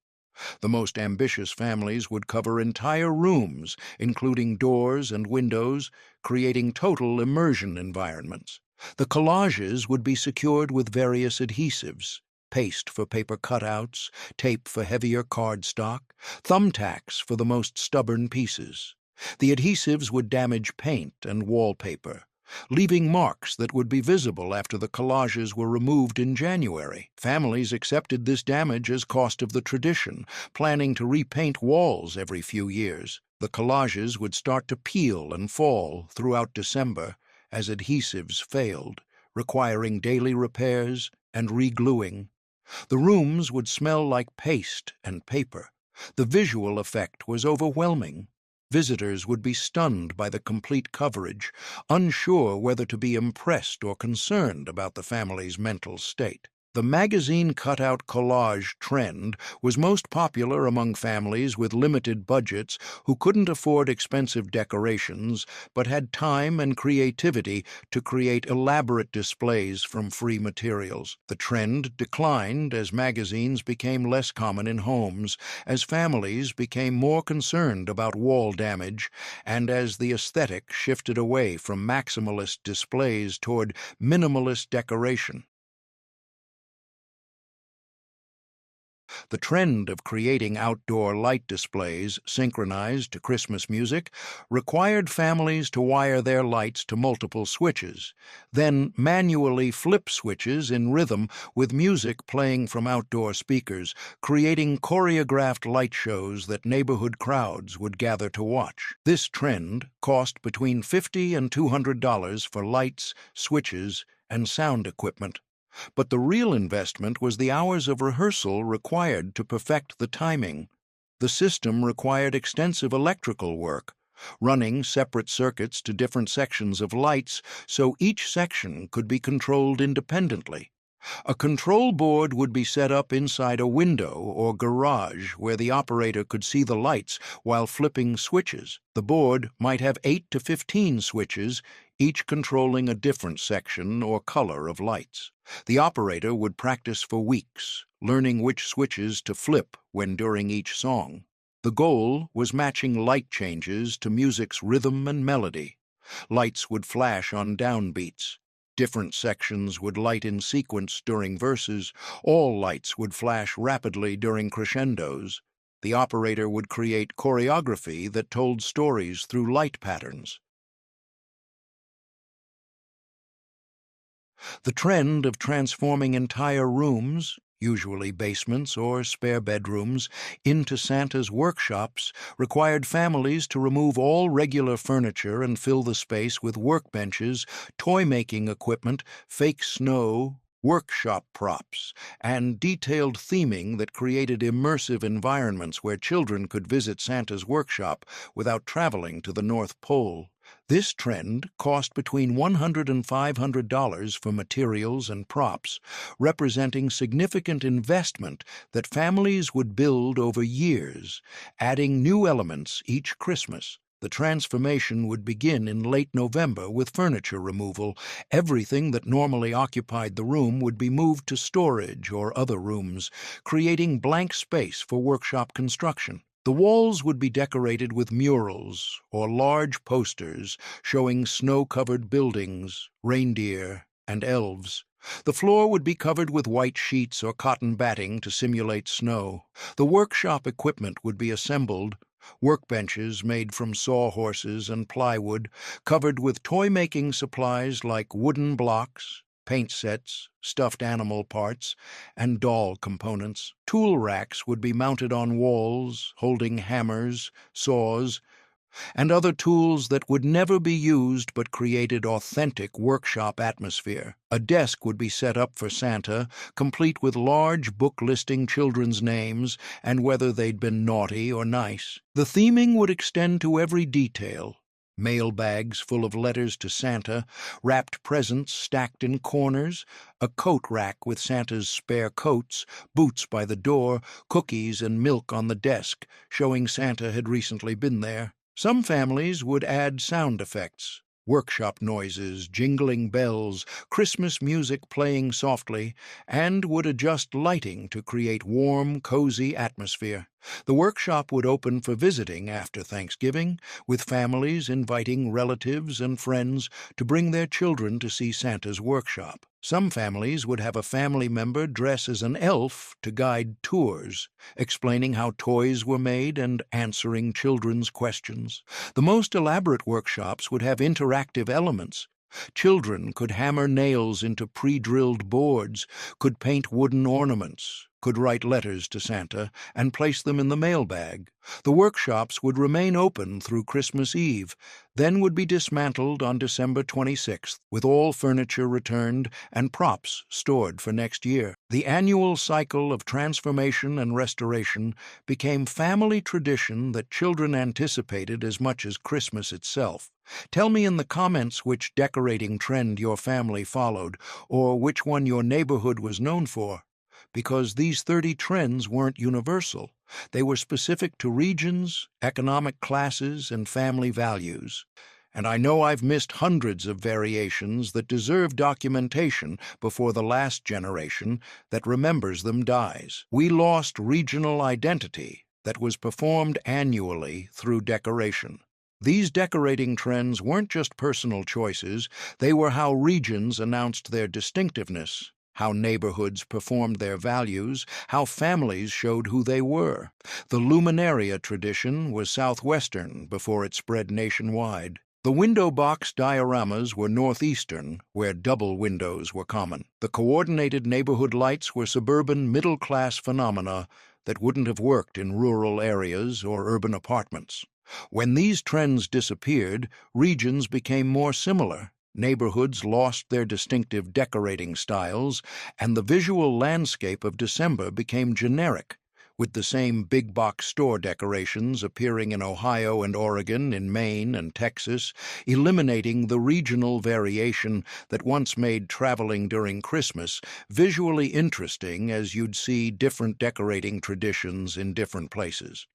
The most ambitious families would cover entire rooms, including doors and windows, creating total immersion environments. The collages would be secured with various adhesives: paste for paper cutouts, tape for heavier cardstock, thumbtacks for the most stubborn pieces. The adhesives would damage paint and wallpaper, leaving marks that would be visible after the collages were removed in January. Families accepted this damage as cost of the tradition, planning to repaint walls every few years. The collages would start to peel and fall throughout December as adhesives failed, requiring daily repairs and re-gluing. The rooms would smell like paste and paper. The visual effect was overwhelming. Visitors would be stunned by the complete coverage, unsure whether to be impressed or concerned about the family's mental state. The magazine cutout collage trend was most popular among families with limited budgets who couldn't afford expensive decorations but had time and creativity to create elaborate displays from free materials. The trend declined as magazines became less common in homes, as families became more concerned about wall damage, and as the aesthetic shifted away from maximalist displays toward minimalist decoration. The trend of creating outdoor light displays synchronized to Christmas music required families to wire their lights to multiple switches, then manually flip switches in rhythm with music playing from outdoor speakers, creating choreographed light shows that neighborhood crowds would gather to watch. This trend cost between $50 and $200 for lights, switches, and sound equipment. But the real investment was the hours of rehearsal required to perfect the timing. The system required extensive electrical work, running separate circuits to different sections of lights so each section could be controlled independently. A control board would be set up inside a window or garage where the operator could see the lights while flipping switches. The board might have 8 to 15 switches, each controlling a different section or color of lights. The operator would practice for weeks, learning which switches to flip when during each song. The goal was matching light changes to music's rhythm and melody. Lights would flash on downbeats. Different sections would light in sequence during verses. All lights would flash rapidly during crescendos. The operator would create choreography that told stories through light patterns. The trend of transforming entire rooms, usually basements or spare bedrooms, into Santa's workshops required families to remove all regular furniture and fill the space with workbenches, toy-making equipment, fake snow, workshop props, and detailed theming that created immersive environments where children could visit Santa's workshop without traveling to the North Pole. This trend cost between $100 and $500 for materials and props, representing significant investment that families would build over years, adding new elements each Christmas. The transformation would begin in late November with furniture removal. Everything that normally occupied the room would be moved to storage or other rooms, creating blank space for workshop construction. The walls would be decorated with murals or large posters showing snow-covered buildings, reindeer, and elves. The floor would be covered with white sheets or cotton batting to simulate snow. The workshop equipment would be assembled, workbenches made from sawhorses and plywood, covered with toy-making supplies like wooden blocks, paint sets, stuffed animal parts, and doll components. Tool racks would be mounted on walls, holding hammers, saws, and other tools that would never be used but created authentic workshop atmosphere. A desk would be set up for Santa, complete with large book listing children's names and whether they'd been naughty or nice. The theming would extend to every detail. Mail bags full of letters to Santa, wrapped presents stacked in corners, a coat rack with Santa's spare coats, boots by the door, cookies and milk on the desk, showing Santa had recently been there. Some families would add sound effects, workshop noises, jingling bells, Christmas music playing softly, and would adjust lighting to create warm, cozy atmosphere. The workshop would open for visiting after Thanksgiving, with families inviting relatives and friends to bring their children to see Santa's workshop. Some families would have a family member dress as an elf to guide tours, explaining how toys were made and answering children's questions. The most elaborate workshops would have interactive elements. Children could hammer nails into pre-drilled boards, could paint wooden ornaments, could write letters to Santa and place them in the mailbag. The workshops would remain open through Christmas Eve, then would be dismantled on December 26th, with all furniture returned and props stored for next year. The annual cycle of transformation and restoration became family tradition that children anticipated as much as Christmas itself. Tell me in the comments which decorating trend your family followed, or which one your neighborhood was known for. Because these 30 trends weren't universal. They were specific to regions, economic classes, and family values. And I know I've missed hundreds of variations that deserve documentation before the last generation that remembers them dies. We lost regional identity that was performed annually through decoration. These decorating trends weren't just personal choices, they were how regions announced their distinctiveness, how neighborhoods performed their values, how families showed who they were. The Luminaria tradition was southwestern before it spread nationwide. The window box dioramas were northeastern, where double windows were common. The coordinated neighborhood lights were suburban middle-class phenomena that wouldn't have worked in rural areas or urban apartments. When these trends disappeared, regions became more similar. Neighborhoods lost their distinctive decorating styles, and the visual landscape of December became generic, with the same big-box store decorations appearing in Ohio and Oregon, in Maine and Texas, eliminating the regional variation that once made traveling during Christmas visually interesting as you'd see different decorating traditions in different places.